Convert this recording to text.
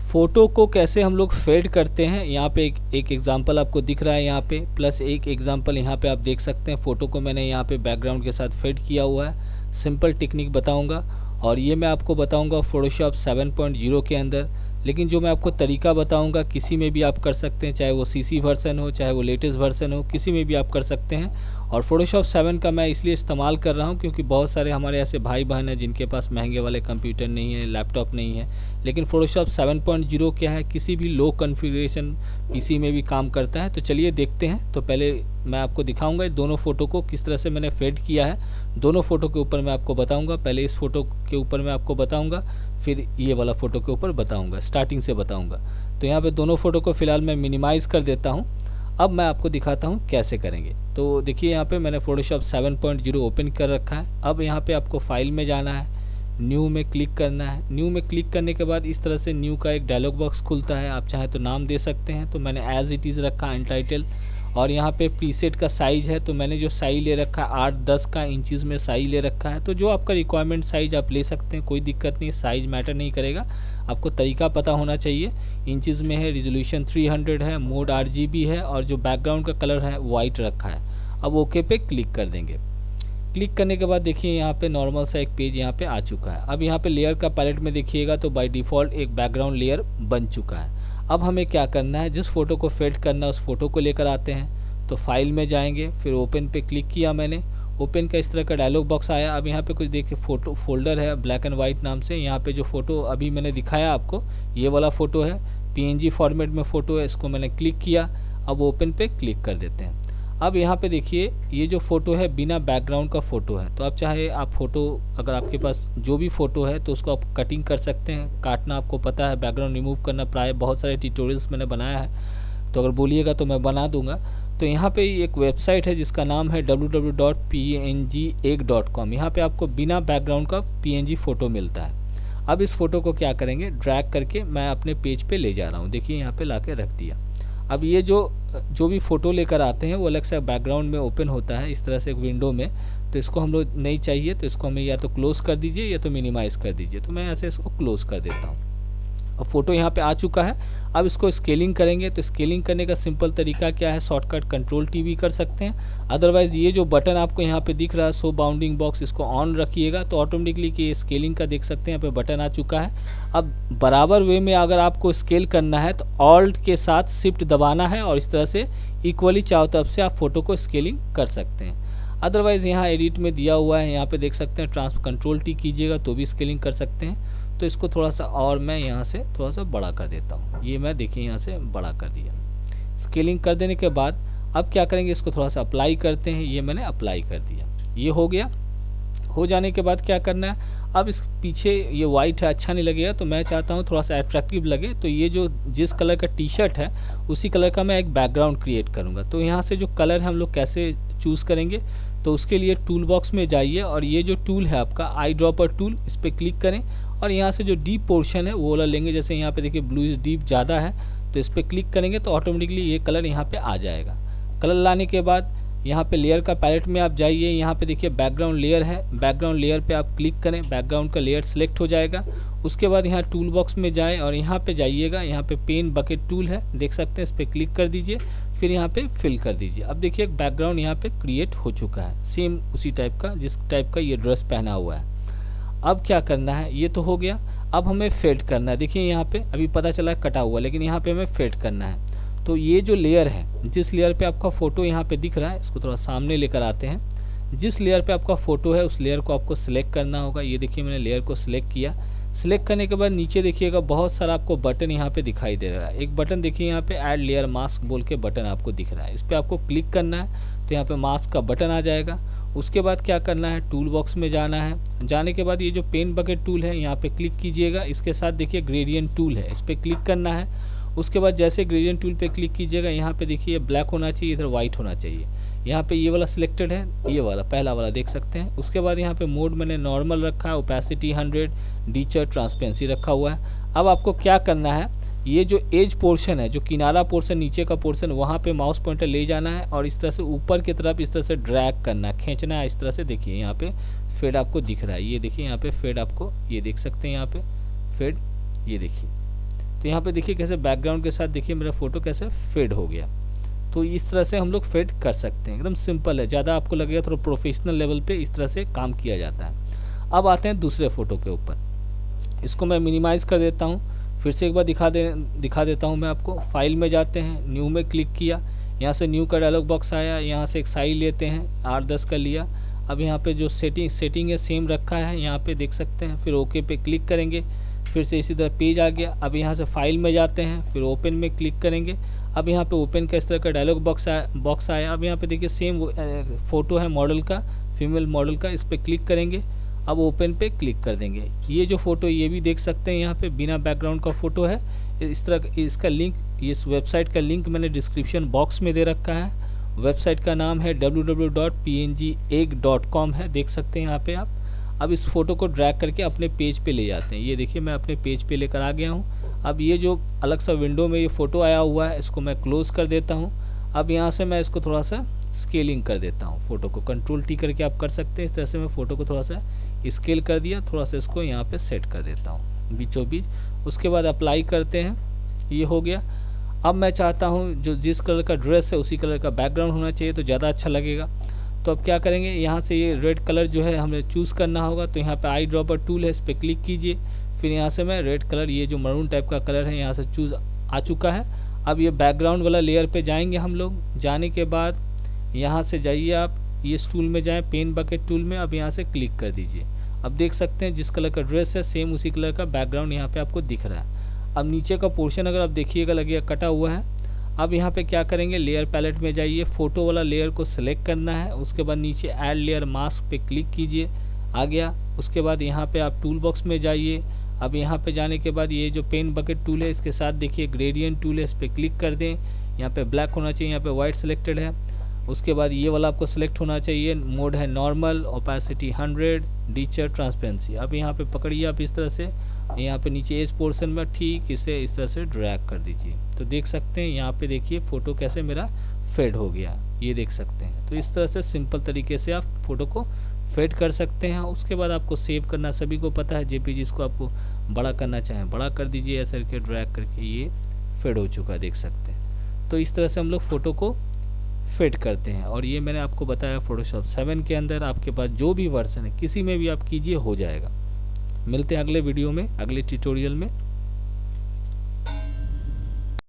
Photo को कैसे हम लोग फेड करते हैं, यहाँ पे एक एग्जांपल आपको दिख रहा है यहाँ पे, प्लस एक एग्जांपल यहाँ पे आप देख सकते हैं। फ़ोटो को मैंने यहाँ पे बैकग्राउंड के साथ फेड किया हुआ है। सिंपल टेक्निक बताऊंगा और ये मैं आपको बताऊंगा फ़ोटोशॉप 7.0 के अंदर। लेकिन जो मैं आपको तरीका बताऊंगा किसी में भी आप कर सकते हैं, चाहे वो सीसी वर्जन हो, चाहे वो लेटेस्ट वर्जन हो, किसी में भी आप कर सकते हैं। और फ़ोटोशॉप 7 का मैं इसलिए इस्तेमाल कर रहा हूँ क्योंकि बहुत सारे हमारे ऐसे भाई बहन हैं जिनके पास महंगे वाले कंप्यूटर नहीं है, लैपटॉप नहीं है। लेकिन फ़ोटोशॉप 7.0 क्या है, किसी भी लो कॉन्फ़िगरेशन पीसी में भी काम करता है। तो चलिए देखते हैं। तो पहले मैं आपको दिखाऊंगा दोनों फ़ोटो को किस तरह से मैंने फेड किया है। दोनों फ़ोटो के ऊपर मैं आपको बताऊंगा। पहले इस फ़ोटो के ऊपर मैं आपको बताऊंगा, फिर ये वाला फ़ोटो के ऊपर बताऊंगा, स्टार्टिंग से बताऊंगा। तो यहाँ पे दोनों फ़ोटो को फ़िलहाल मैं मिनिमाइज़ कर देता हूँ। अब मैं आपको दिखाता हूँ कैसे करेंगे। तो देखिए यहाँ पे मैंने फ़ोटोशॉप 7.0 ओपन कर रखा है। अब यहाँ पे आपको फाइल में जाना है, न्यू में क्लिक करना है। न्यू में क्लिक करने के बाद इस तरह से न्यू का एक डायलॉग बॉक्स खुलता है। आप चाहे तो नाम दे सकते हैं, तो मैंने एज इट इज़ रखा अनटाइटल। और यहाँ पे प्रीसेट का साइज़ है, तो मैंने जो साइज़ ले रखा है 8-10 का इंचज़ में साइज़ ले रखा है। तो जो आपका रिक्वायरमेंट साइज़ आप ले सकते हैं, कोई दिक्कत नहीं, साइज़ मैटर नहीं करेगा। आपको तरीका पता होना चाहिए। इंचज़ में है, रिजोल्यूशन 300 है, मोड RGB है और जो बैकग्राउंड का कलर है वाइट रखा है। अब ओके पे क्लिक कर देंगे। क्लिक करने के बाद देखिए यहाँ पे नॉर्मल सा एक पेज यहाँ पे आ चुका है। अब यहाँ पे लेयर का पैलेट में देखिएगा तो बाय डिफ़ॉल्ट एक बैकग्राउंड लेयर बन चुका है। अब हमें क्या करना है, जिस फ़ोटो को फेड करना है उस फ़ोटो को लेकर आते हैं। तो फाइल में जाएंगे, फिर ओपन पे क्लिक किया मैंने। ओपन का इस तरह का डायलॉग बॉक्स आया। अब यहाँ पे कुछ देखिए फ़ोटो फोल्डर है ब्लैक एंड वाइट नाम से। यहाँ पे जो फ़ोटो अभी मैंने दिखाया आपको, ये वाला फ़ोटो है, PNG फॉर्मेट में फ़ोटो है। इसको मैंने क्लिक किया। अब ओपन पे क्लिक कर देते हैं। अब यहाँ पे देखिए ये जो फ़ोटो है बिना बैकग्राउंड का फ़ोटो है। तो आप चाहे आप फ़ोटो, अगर आपके पास जो भी फ़ोटो है तो उसको आप कटिंग कर सकते हैं। काटना आपको पता है, बैकग्राउंड रिमूव करना प्राय बहुत सारे ट्यूटोरियल्स मैंने बनाया है। तो अगर बोलिएगा तो मैं बना दूंगा। तो यहाँ पे एक वेबसाइट है जिसका नाम है www.png1.com। यहाँ पे आपको बिना बैकग्राउंड का PNG फ़ोटो मिलता है। अब इस फ़ोटो को क्या करेंगे, ड्रैग करके मैं अपने पेज पे ले जा रहा हूँ। देखिए यहाँ पे ला के रख दिया। अब ये जो भी फ़ोटो लेकर आते हैं वो अलग से बैकग्राउंड में ओपन होता है इस तरह से एक विंडो में। तो इसको हम लोग नहीं चाहिए, तो इसको हमें या तो क्लोज़ कर दीजिए या तो मिनिमाइज़ कर दीजिए। तो मैं ऐसे इसको क्लोज़ कर देता हूँ। अब फ़ोटो यहाँ पे आ चुका है। अब इसको स्केलिंग करेंगे। तो स्केलिंग करने का सिंपल तरीका क्या है, शॉर्टकट Ctrl+T भी कर सकते हैं। अदरवाइज़ ये जो बटन आपको यहाँ पे दिख रहा है शो बाउंडिंग बॉक्स, इसको ऑन रखिएगा तो ऑटोमेटिकली कि स्केलिंग का देख सकते हैं यहाँ पे बटन आ चुका है। अब बराबर वे में अगर आपको स्केल करना है तो ऑल्ट के साथ शिफ्ट दबाना है और इस तरह से इक्वली चारों तरफ से आप फ़ोटो को स्केलिंग कर सकते हैं। अदरवाइज़ यहाँ एडिट में दिया हुआ है, यहाँ पे देख सकते हैं Ctrl+T कीजिएगा तो भी स्केलिंग कर सकते हैं। तो इसको थोड़ा सा और मैं यहाँ से थोड़ा सा बड़ा कर देता हूँ। ये मैं देखिए यहाँ से बड़ा कर दिया। स्केलिंग कर देने के बाद अब क्या करेंगे, इसको थोड़ा सा अप्लाई करते हैं। ये मैंने अप्लाई कर दिया, ये हो गया। हो जाने के बाद क्या करना है, अब इस पीछे ये वाइट है, अच्छा नहीं लगेगा, तो मैं चाहता हूँ थोड़ा सा अट्रैक्टिव लगे। तो ये जो जिस कलर का टी-शर्ट है उसी कलर का मैं एक बैकग्राउंड क्रिएट करूँगा। तो यहाँ से जो कलर है हम लोग कैसे चूज़ करेंगे, तो उसके लिए टूल बॉक्स में जाइए और ये जो टूल है आपका आई ड्रॉपर टूल, इस पर क्लिक करें और यहाँ से जो डीप पोर्शन है वो वाला लेंगे। जैसे यहाँ पे देखिए ब्लू इज डीप ज़्यादा है, तो इस पर क्लिक करेंगे तो ऑटोमेटिकली ये कलर यहाँ पे आ जाएगा। कलर लाने के बाद यहाँ पे लेयर का पैलेट में आप जाइए, यहाँ पे देखिए बैकग्राउंड लेयर है, बैकग्राउंड लेयर पे आप क्लिक करें, बैकग्राउंड का लेयर सेलेक्ट हो जाएगा। उसके बाद यहाँ टूल बॉक्स में जाएँ और यहाँ पे जाइएगा, यहाँ पे पेन बकेट टूल है, देख सकते हैं, इस पर क्लिक कर दीजिए, फिर यहाँ पे फिल कर दीजिए। अब देखिए एक बैकग्राउंड यहाँ पे क्रिएट हो चुका है, सेम उसी टाइप का जिस टाइप का ये ड्रेस पहना हुआ है। अब क्या करना है, ये तो हो गया। अब हमें फेड करना है। देखिए यहाँ पे अभी पता चला कटा हुआ, लेकिन यहाँ पे हमें फेड करना है। तो ये जो लेयर है, जिस लेयर पे आपका फ़ोटो यहाँ पे दिख रहा है, इसको थोड़ा सामने लेकर आते हैं। जिस लेयर पे आपका फ़ोटो है उस लेयर को आपको सिलेक्ट करना होगा। ये देखिए मैंने लेयर को सिलेक्ट किया। सिलेक्ट करने के बाद नीचे देखिएगा बहुत सारा आपको बटन यहाँ पे दिखाई दे रहा है। एक बटन देखिए यहाँ पे ऐड लेयर मास्क बोल के बटन आपको दिख रहा है, इस पर आपको क्लिक करना है तो यहाँ पे मास्क का बटन आ जाएगा। उसके बाद क्या करना है, टूल बॉक्स में जाना है। जाने के बाद ये जो पेन बकेट टूल है यहाँ पे क्लिक कीजिएगा। इसके साथ देखिए ग्रेडियंट टूल है, इस पर क्लिक करना है। उसके बाद जैसे ग्रेडियंट टूल पे क्लिक कीजिएगा, यहाँ पे देखिए ब्लैक होना चाहिए, इधर वाइट होना चाहिए। यहाँ पे ये वाला सिलेक्टेड है, ये वाला पहला वाला देख सकते हैं। उसके बाद यहाँ पे मोड मैंने नॉर्मल रखा है, ओपेसिटी 100, डीचर ट्रांसपेरेंसी रखा हुआ है। अब आपको क्या करना है, ये जो एज पोर्शन है, जो किनारा पोर्शन नीचे का पोर्शन, वहाँ पे माउस पॉइंटर ले जाना है और इस तरह से ऊपर की तरफ इस तरह से ड्रैग करना है, खींचना है इस तरह से। देखिए यहाँ पे फेड आपको दिख रहा है, ये देखिए यहाँ पे फेड आपको ये देख सकते हैं, यहाँ पे फेड ये देखिए तो यहाँ पे देखिए कैसे बैकग्राउंड के साथ देखिए मेरा फ़ोटो कैसे फेड हो गया। तो इस तरह से हम लोग फेड कर सकते हैं, एकदम सिंपल है। ज़्यादा आपको लगेगा थोड़ा प्रोफेशनल लेवल पे इस तरह से काम किया जाता है। अब आते हैं दूसरे फ़ोटो के ऊपर। इसको मैं मिनिमाइज़ कर देता हूँ, फिर से एक बार दिखा देता हूँ मैं आपको। फाइल में जाते हैं, न्यू में क्लिक किया, यहाँ से न्यू का डायलॉग बॉक्स आया, यहाँ से एक साइज लेते हैं 8-10 का लिया। अब यहाँ पे जो सेटिंग है सेम रखा है, यहाँ पे देख सकते हैं। फिर ओके पे क्लिक करेंगे, फिर से इसी तरह पेज आ गया। अब यहाँ से फाइल में जाते हैं, फिर ओपन में क्लिक करेंगे। अब यहाँ पे ओपन का इस तरह का डायलॉग बॉक्स आया। अब यहाँ पे देखिए सेम फ़ोटो है मॉडल का, फीमेल मॉडल का, इस पर क्लिक करेंगे। अब ओपन पे क्लिक कर देंगे। ये जो फ़ोटो ये भी देख सकते हैं यहाँ पे बिना बैकग्राउंड का फ़ोटो है। इस तरह इसका लिंक, इस वेबसाइट का लिंक मैंने डिस्क्रिप्शन बॉक्स में दे रखा है। वेबसाइट का नाम है www.pngegg.com है, देख सकते हैं यहाँ पे आप। अब इस फ़ोटो को ड्रैग करके अपने पेज पे ले जाते हैं। ये देखिए मैं अपने पेज पे लेकर आ गया हूँ। अब ये जो अलग सा विंडो में ये फ़ोटो आया हुआ है, इसको मैं क्लोज़ कर देता हूँ। अब यहाँ से मैं इसको थोड़ा सा स्केलिंग कर देता हूँ। फ़ोटो को कंट्रोल टी करके आप कर सकते हैं। इस तरह से मैं फ़ोटो को थोड़ा सा स्केल कर दिया, थोड़ा सा इसको यहाँ पे सेट कर देता हूँ बीचों बीच। उसके बाद अप्लाई करते हैं, ये हो गया। अब मैं चाहता हूँ जो जिस कलर का ड्रेस है उसी कलर का बैकग्राउंड होना चाहिए, तो ज़्यादा अच्छा लगेगा। तो अब क्या करेंगे, यहाँ से ये रेड कलर जो है हमें चूज़ करना होगा। तो यहाँ पे आई ड्रॉपर टूल है, इस पर क्लिक कीजिए। फिर यहाँ से मैं रेड कलर, ये जो मरून टाइप का कलर है यहाँ से चूज़ आ चुका है। अब ये बैकग्राउंड वाला लेयर पे जाएंगे हम लोग। जाने के बाद यहाँ से जाइए आप, इस टूल में जाएँ, पेन बकेट टूल में। अब यहाँ से क्लिक कर दीजिए। अब देख सकते हैं जिस कलर का ड्रेस है सेम उसी कलर का बैकग्राउंड यहाँ पे आपको दिख रहा है। अब नीचे का पोर्शन अगर आप देखिएगा लगेगा कटा हुआ है। अब यहाँ पे क्या करेंगे, लेयर पैलेट में जाइए, फ़ोटो वाला लेयर को सिलेक्ट करना है। उसके बाद नीचे ऐड लेयर मास्क पे क्लिक कीजिए, आ गया। उसके बाद यहाँ पे आप टूल बॉक्स में जाइए। अब यहाँ पे जाने के बाद ये जो पेन बकेट टूल है इसके साथ देखिए ग्रेडियंट टूल है, इस पर क्लिक कर दें। यहाँ पे ब्लैक होना चाहिए, यहाँ पे वाइट सिलेक्टेड है। उसके बाद ये वाला आपको सिलेक्ट होना चाहिए, मोड है नॉर्मल, ओपेसिटी 100, डीचर ट्रांसपेरेंसी। अब यहाँ पे पकड़िए आप इस तरह से, यहाँ पे नीचे एज पोर्शन में ठीक इसे इस तरह से ड्रैग कर दीजिए। तो देख सकते हैं यहाँ पे देखिए फ़ोटो कैसे मेरा फेड हो गया, ये देख सकते हैं। तो इस तरह से सिंपल तरीके से आप फ़ोटो को फेड कर सकते हैं। उसके बाद आपको सेव करना सभी को पता है, जेपीजी इसको आपको बड़ा करना चाहें बड़ा कर दीजिए, ऐसे करके ड्रैग करके ये फेड हो चुका है, देख सकते हैं। तो इस तरह से हम लोग फ़ोटो को फेड करते हैं। और ये मैंने आपको बताया फ़ोटोशॉप 7 के अंदर आपके पास जो भी वर्जन है किसी में भी आप कीजिए, हो जाएगा। मिलते हैं अगले वीडियो में, अगले ट्यूटोरियल में।